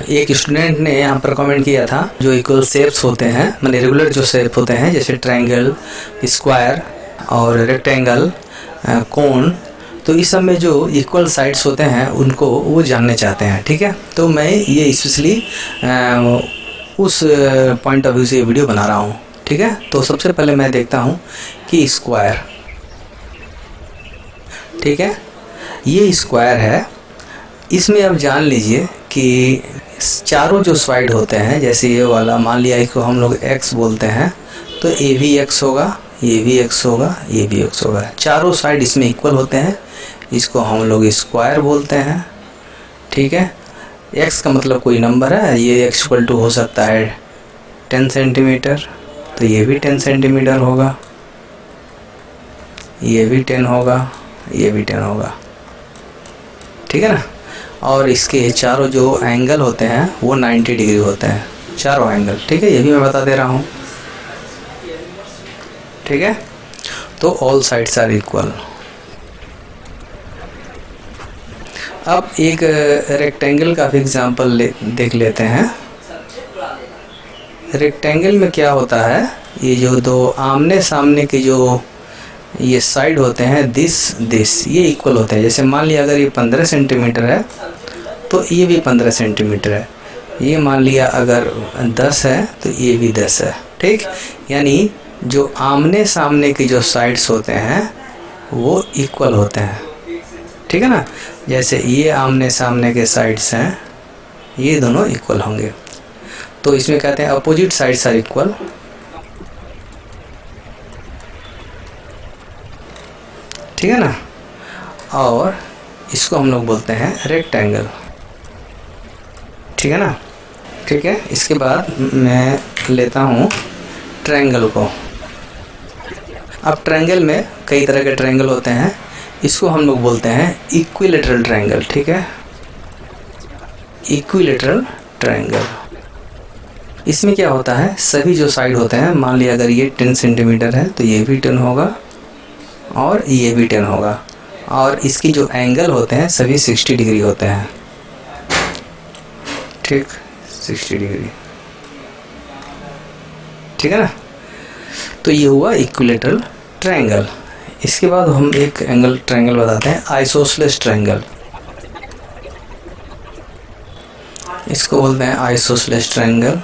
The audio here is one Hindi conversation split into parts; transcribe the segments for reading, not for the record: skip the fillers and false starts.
एक स्टूडेंट ने यहाँ पर कमेंट किया था जो इक्वल शेप्स होते हैं, माने रेगुलर जो शेप होते हैं जैसे ट्रायंगल, स्क्वायर और रेक्टेंगल, कोन, तो इस सब में जो इक्वल साइड्स होते हैं उनको वो जानने चाहते हैं। ठीक है, तो मैं ये स्पेशली उस पॉइंट ऑफ व्यू से ये वीडियो बना रहा हूँ। ठीक है, तो सबसे पहले मैं देखता हूँ कि स्क्वायर, ठीक है, ये स्क्वायर है। इसमें अब जान लीजिए कि चारों जो साइड होते हैं, जैसे ये वाला मान लिया इसको हम लोग x बोलते हैं, तो ये भी x होगा, ये भी x होगा, ये भी x होगा। चारों साइड इसमें इक्वल होते हैं, इसको हम लोग स्क्वायर बोलते हैं। ठीक है, x का मतलब कोई नंबर है, ये x इक्वल टू हो सकता है 10 सेंटीमीटर, तो ये भी 10 सेंटीमीटर होगा, ये भी 10 होगा, ये भी 10 होगा। ठीक है ना, और इसके चारों जो एंगल होते हैं वो 90 डिग्री होते हैं, चारों एंगल। ठीक है, ये भी मैं बता दे रहा हूँ। ठीक है, तो ऑल साइड्स आर इक्वल। अब एक रेक्टेंगल का भी एग्जांपल देख लेते हैं। रेक्टेंगल में क्या होता है, ये जो दो आमने सामने की जो ये साइड होते हैं, दिस ये इक्वल होते हैं। जैसे मान लिया अगर ये 15 सेंटीमीटर है तो ये भी 15 सेंटीमीटर है, ये मान लिया अगर 10 है तो ये भी 10 है। ठीक, यानी जो आमने सामने की जो साइड्स होते हैं वो इक्वल होते हैं। ठीक है ना, जैसे ये आमने सामने के साइड्स हैं, ये दोनों इक्वल होंगे, तो इसमें कहते हैं अपोजिट साइड्स आर इक्वल। ठीक है ना, और इसको हम लोग बोलते हैं रेक्टेंगल। ठीक है ना, ठीक है। इसके बाद मैं लेता हूँ ट्रायंगल को। अब ट्रायंगल में कई तरह के ट्रायंगल होते हैं, इसको हम लोग बोलते हैं इक्विलेटरल ट्रायंगल। ठीक है, इक्विलेटरल ट्रायंगल। इसमें क्या होता है, सभी जो साइड होते हैं, मान लिया अगर ये 10 सेंटीमीटर है तो ये भी 10 होगा और ये भी 10 होगा, और इसकी जो एंगल होते हैं सभी 60 डिग्री होते हैं। ठीक, 60 डिग्री। ठीक है ना, तो ये हुआ इक्विलेटरल ट्रायंगल। इसके बाद हम एक एंगल ट्रायंगल बताते हैं, आइसोसेलेस ट्रायंगल। इसको बोलते हैं आइसोसेलेस ट्रायंगल।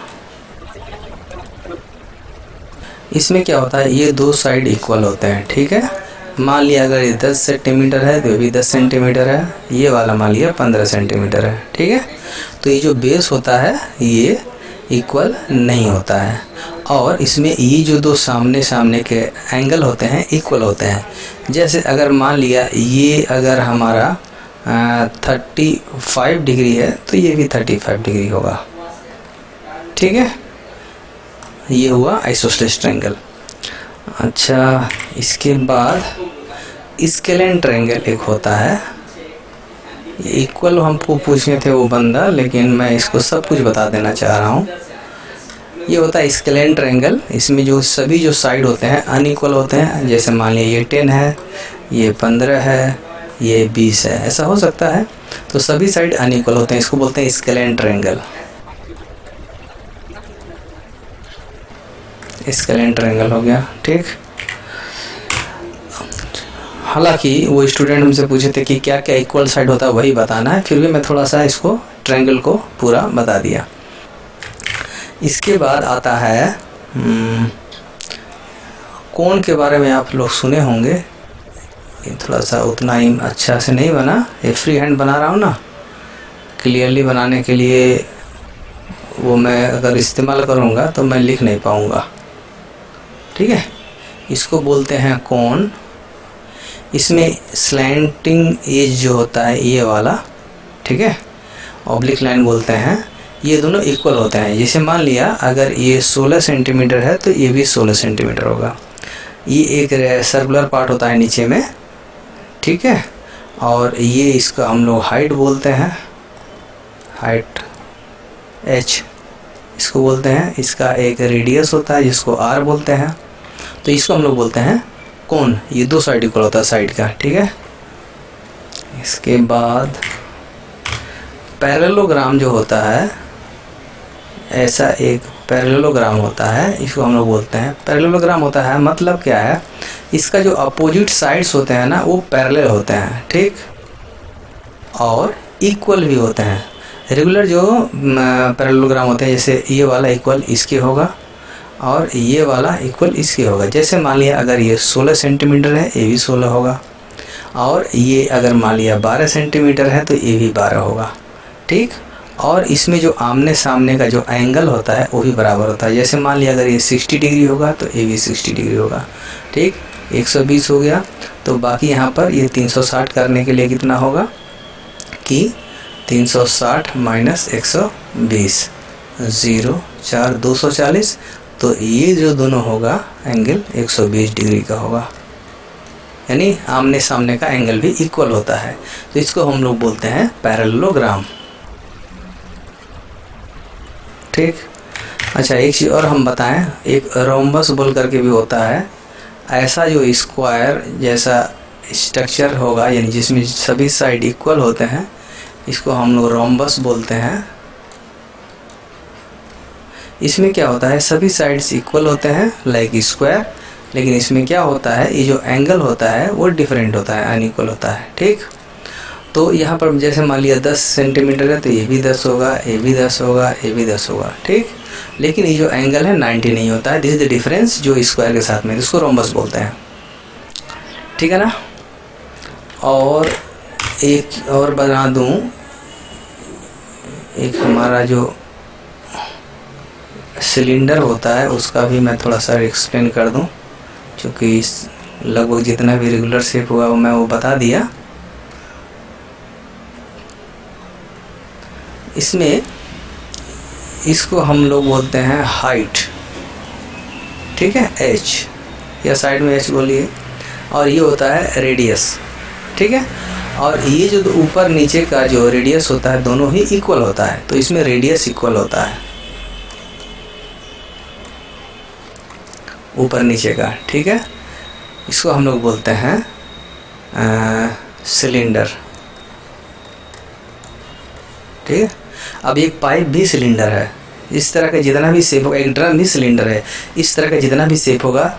इसमें क्या होता है, ये दो साइड इक्वल होते हैं। ठीक है, मान लिया अगर ये 10 सेंटीमीटर है तो ये भी 10 सेंटीमीटर है, ये वाला मान लिया 15 सेंटीमीटर है। ठीक है, तो ये जो बेस होता है ये इक्वल नहीं होता है, और इसमें ये जो दो सामने सामने के एंगल होते हैं इक्वल होते हैं। जैसे अगर मान लिया ये अगर हमारा 35 डिग्री है तो ये भी 35 डिग्री होगा। ठीक है, ये हुआ आइसोसेलेस ट्रायंगल। अच्छा, इसके बाद स्केलेन ट्रायंगल एक होता है। इक्वल हमको पूछे थे वो बंदा, लेकिन मैं इसको सब कुछ बता देना चाह रहा हूँ। ये होता है स्केलेन ट्रायंगल। इसमें जो सभी जो साइड होते हैं अनइक्वल होते हैं। जैसे मान लिया ये 10 है, ये 15 है, ये 20 है, ऐसा हो सकता है, तो सभी साइड अनइक्वल होते हैं, इसको बोलते हैं स्केलेन ट्रायंगल। स्केलेन ट्रायंगल हो गया। ठीक, हालांकि वो स्टूडेंट हमसे पूछे थे कि क्या क्या इक्वल साइड होता है, वही बताना है, फिर भी मैं थोड़ा सा इसको ट्रायंगल को पूरा बता दिया। इसके बाद आता है कोण के बारे में आप लोग सुने होंगे। ये थोड़ा सा उतना ही अच्छा से नहीं बना, ये फ्री हैंड बना रहा हूँ ना, क्लियरली बनाने के लिए वो मैं अगर इस्तेमाल करूँगा तो मैं लिख नहीं पाऊँगा। ठीक है, इसको बोलते हैं कोण। इसमें स्लैंटिंग एज जो होता है ये वाला, ठीक है, ऑब्लिक लाइन बोलते हैं, ये दोनों इक्वल होते हैं। जैसे मान लिया अगर ये 16 सेंटीमीटर है तो ये भी 16 सेंटीमीटर होगा। ये एक सर्कुलर पार्ट होता है नीचे में। ठीक है, और ये इसका हम लोग हाइट बोलते हैं, हाइट h इसको बोलते हैं। इसका एक रेडियस होता है जिसको r बोलते हैं, तो इसको हम लोग बोलते हैं कोण। ये दो साइड इक्वल होता है साइड का। ठीक है, इसके बाद पैरेललोग्राम जो होता है ऐसा एक पैरेललोग्राम होता है, इसको हम लोग बोलते हैं पैरेललोग्राम होता है। मतलब क्या है, इसका जो अपोजिट साइड्स होते हैं ना वो पैरेलल होते हैं, ठीक, और इक्वल भी होते हैं। रेगुलर जो पैरेललोग्राम होते हैं, जैसे ये वाला इक्वल इसके होगा और ये वाला इक्वल इसके होगा। जैसे मान लिया अगर ये 16 सेंटीमीटर है, ये भी 16 होगा, और ये अगर मान लिया 12 सेंटीमीटर है तो ये भी 12 होगा, ठीक। और इसमें जो आमने सामने का जो एंगल होता है वो भी बराबर होता है। जैसे मान लिया अगर ये 60 डिग्री होगा तो ये भी 60 डिग्री होगा, ठीक। 120 हो गया, तो बाकी यहाँ पर ये 360 करने के लिए कितना होगा कि 360 माइनस 120, 0 4 240, तो ये जो दोनों होगा एंगल 120 डिग्री का होगा, यानी आमने सामने का एंगल भी इक्वल होता है। तो इसको हम लोग बोलते हैं पैरेललोग्राम, ठीक। अच्छा, एक चीज़ और हम बताएं, एक रोम्बस बोल करके भी होता है। ऐसा जो स्क्वायर जैसा स्ट्रक्चर होगा, यानी जिसमें सभी साइड इक्वल होते हैं, इसको हम लोग रोम्बस बोलते हैं। इसमें क्या होता है, सभी साइड्स इक्वल होते हैं लाइक स्क्वायर, लेकिन इसमें क्या होता है, ये जो एंगल होता है वो डिफरेंट होता है, अनइक्वल होता है, ठीक। तो यहाँ पर जैसे मान लिया 10 सेंटीमीटर है तो ये भी 10 होगा, ये भी 10 होगा, ये भी 10 होगा, ठीक। लेकिन ये जो एंगल है 90 नहीं होता है। दिस इज द डिफरेंस जो स्क्वायर के साथ में, इसको रोम्बस बोलते हैं, ठीक है ना। और एक और बना दूँ, एक हमारा जो सिलेंडर होता है उसका भी मैं थोड़ा सा एक्सप्लेन कर दूं, क्योंकि लगभग जितना भी रेगुलर शेप हुआ वो मैं बता दिया। इसमें इसको हम लोग बोलते हैं हाइट, ठीक है, h, या साइड में h बोलिए, और ये होता है रेडियस, ठीक है। और ये जो ऊपर नीचे का जो रेडियस होता है दोनों ही इक्वल होता है, तो इसमें रेडियस इक्वल होता है ऊपर नीचे का, ठीक है। इसको हम लोग बोलते हैं सिलेंडर, ठीक है। अब एक पाइप भी सिलेंडर है, इस तरह का जितना भी शेप होगा, एक ड्रम भी सिलेंडर है, इस तरह का जितना भी शेप होगा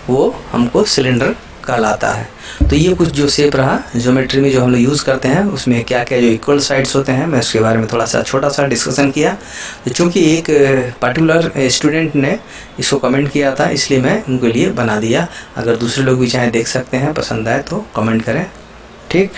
वो हमको सिलेंडर कहलाता है। तो ये कुछ जो शेप रहा ज्योमेट्री में जो हम लोग यूज़ करते हैं, उसमें क्या क्या जो इक्वल साइड्स होते हैं, मैं उसके बारे में थोड़ा सा छोटा सा डिस्कशन किया। तो चूँकि एक पर्टिकुलर स्टूडेंट ने इसको कमेंट किया था, इसलिए मैं उनके लिए बना दिया। अगर दूसरे लोग भी चाहे देख सकते हैं, पसंद आए तो कमेंट करें, ठीक।